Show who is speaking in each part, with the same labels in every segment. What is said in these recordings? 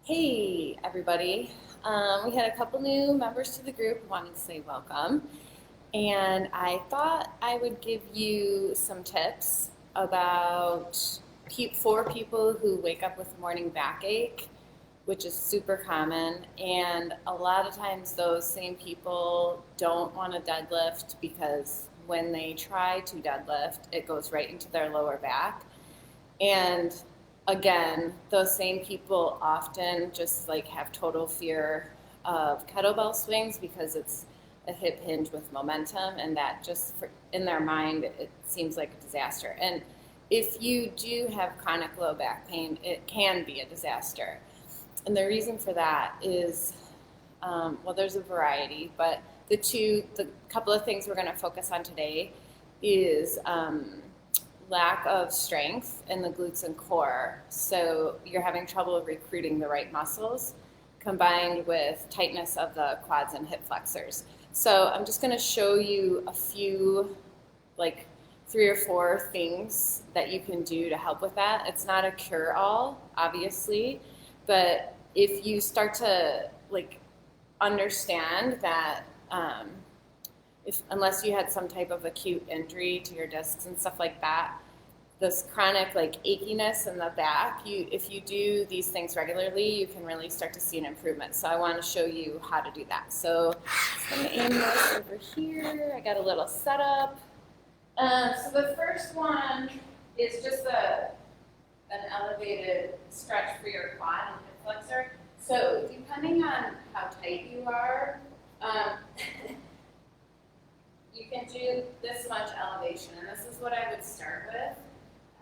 Speaker 1: Hey, everybody. We had a couple new members to the group, wanted to say welcome. And I thought I would give you some tips about for people who wake up with morning backache, which is super common. And a lot of times, those same people don't want to deadlift because when they try to deadlift, it goes right into their lower back. And again, those same people often just like have total fear of kettlebell swings because it's a hip hinge with momentum, and that in their mind, it seems like a disaster. And if you do have chronic low back pain, it can be a disaster. And the reason for that is, well, there's a variety, but the couple of things we're going to focus on today is lack of strength in the glutes and core. So you're having trouble recruiting the right muscles combined with tightness of the quads and hip flexors. So I'm just going to show you a few, like 3 or 4 things that you can do to help with that. It's not a cure-all, obviously, but if you start to understand that unless you had some type of acute injury to your discs and stuff like that, this chronic achiness in the back, if you do these things regularly, you can really start to see an improvement. So I want to show you how to do that. So I'm going to aim this over here. I got a little setup. So the first one is just an elevated stretch for your quad and hip flexor. So depending on how tight you are, you can do this much elevation, and this is what I would start with.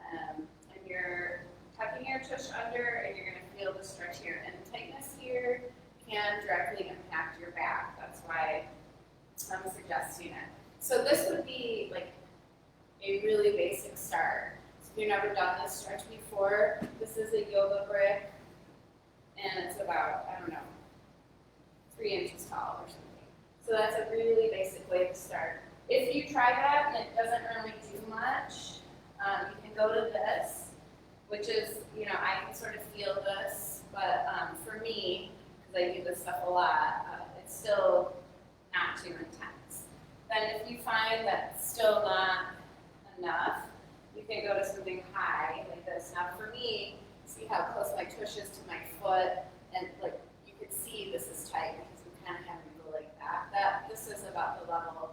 Speaker 1: And you're tucking your tush under, and you're going to feel the stretch here. And tightness here can directly impact your back. That's why I'm suggesting it. So this would be like a really basic start. So if you've never done this stretch before, this is a yoga brick, and it's about, 3 inches tall or something. So that's a really basic way to start. If you try that and it doesn't really do much, you can go to this, which is, I can sort of feel this, but for me, because I do this stuff a lot, it's still not too intense. Then if you find that it's still not enough, you can go to something high like this. Now for me, see how close my tush is to my foot, and you can see this is tight because we kind of have to go like that. This is about the level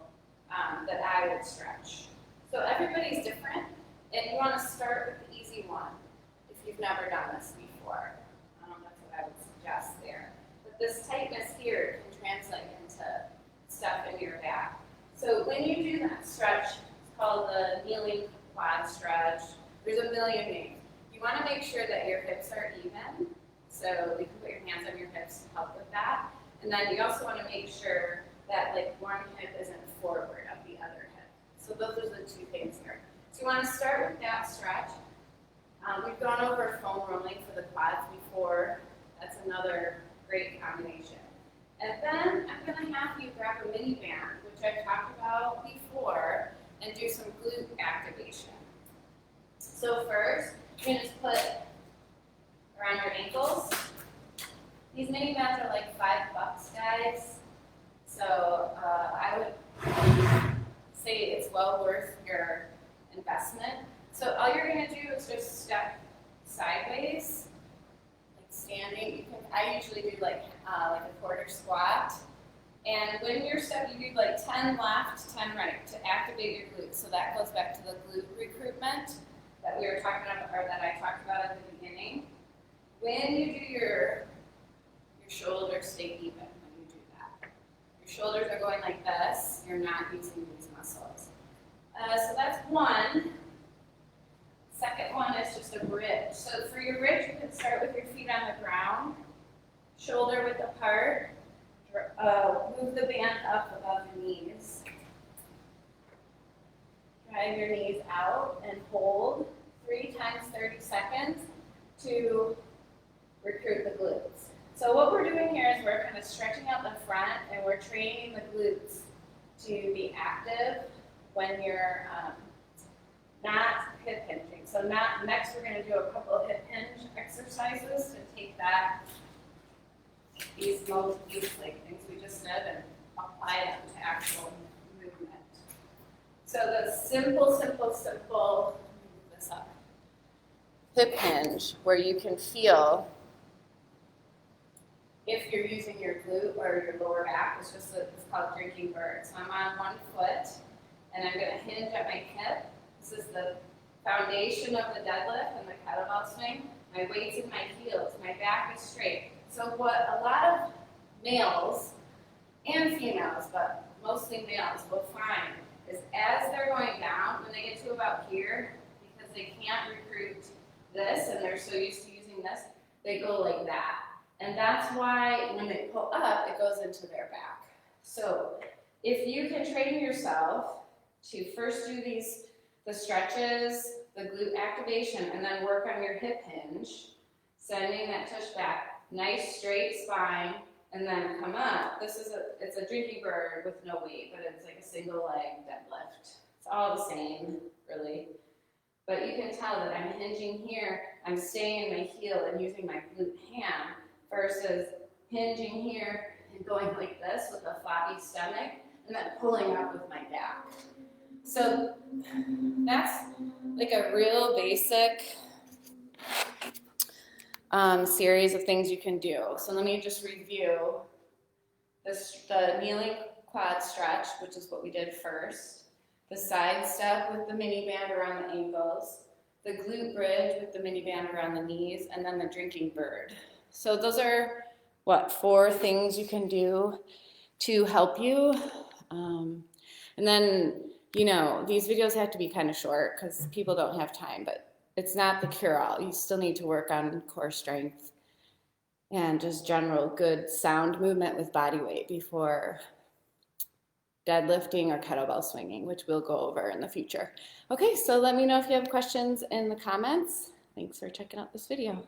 Speaker 1: that I would stretch. So everybody's different, and you want to start with the easy one if you've never done this before. That's what I would suggest there. But this tightness here can translate into stuff in your back. So when you do that stretch, it's called the kneeling quad stretch. There's a million names. You want to make sure that your hips are even, so you can put your hands on your hips to help with that. And then you also want to make sure that one hip isn't forward of the other hip. So those are the 2 things here. So you want to start with that stretch. We've gone over foam rolling for the quads before. That's another great combination. And then I'm going to have you grab a mini band, which I've talked about before, and do some glute activation. So first, you're going to just put around your ankles. These mini bands are like $5, guys. So I would say it's well worth your investment. So all you're going to do is just step sideways, like standing. I usually do like a quarter squat. And when you're stepping, you do 10 left, 10 right to activate your glutes. So that goes back to the glute recruitment that we were talking about, or that I talked about at the beginning. When you do your shoulders, stay even when you do that. Your shoulders are going like this. You're not using these muscles. So that's one. Second one is just a bridge. So for your bridge, you can start with your feet on the ground, shoulder width apart. Move the band up above the knees. Drive your knees out and hold 3 times 30 seconds to recruit the glutes. So what we're doing here is we're kind of stretching out the front, and we're training the glutes to be active when you're not hip hinging. So next we're going to do a couple of hip hinge exercises to take that these like things we just did and apply them to actual movement. So the simple, this up. Hip hinge, where you can feel if you're using your glute or your lower back. It's called drinking bird. So I'm on one foot, and I'm going to hinge at my hip. This is the foundation of the deadlift and the kettlebell swing. My weight's in my heels. My back is straight. So what a lot of males and females, but mostly males, will find is as they're going down, when they get to about here, because they can't recruit this and they're so used to using this, they go like that. And that's why when they pull up, it goes into their back. So if you can train yourself to first do the stretches, the glute activation, and then work on your hip hinge, sending that tush back, nice straight spine, and then come up. It's a drinking bird with no weight, but it's like a single leg deadlift. It's all the same, really. But you can tell that I'm hinging here, I'm staying in my heel and using my glute ham versus hinging here and going like this with a floppy stomach and then pulling up with my back. So that's like a real basic series of things you can do. So let me just review the kneeling quad stretch, which is what we did first, the side step with the mini band around the ankles, the glute bridge with the mini band around the knees, and then the drinking bird. So those are, 4 things you can do to help you. And then, these videos have to be kind of short because people don't have time, but it's not the cure-all. You still need to work on core strength and just general good sound movement with body weight before deadlifting or kettlebell swinging, which we'll go over in the future. Okay, so let me know if you have questions in the comments. Thanks for checking out this video.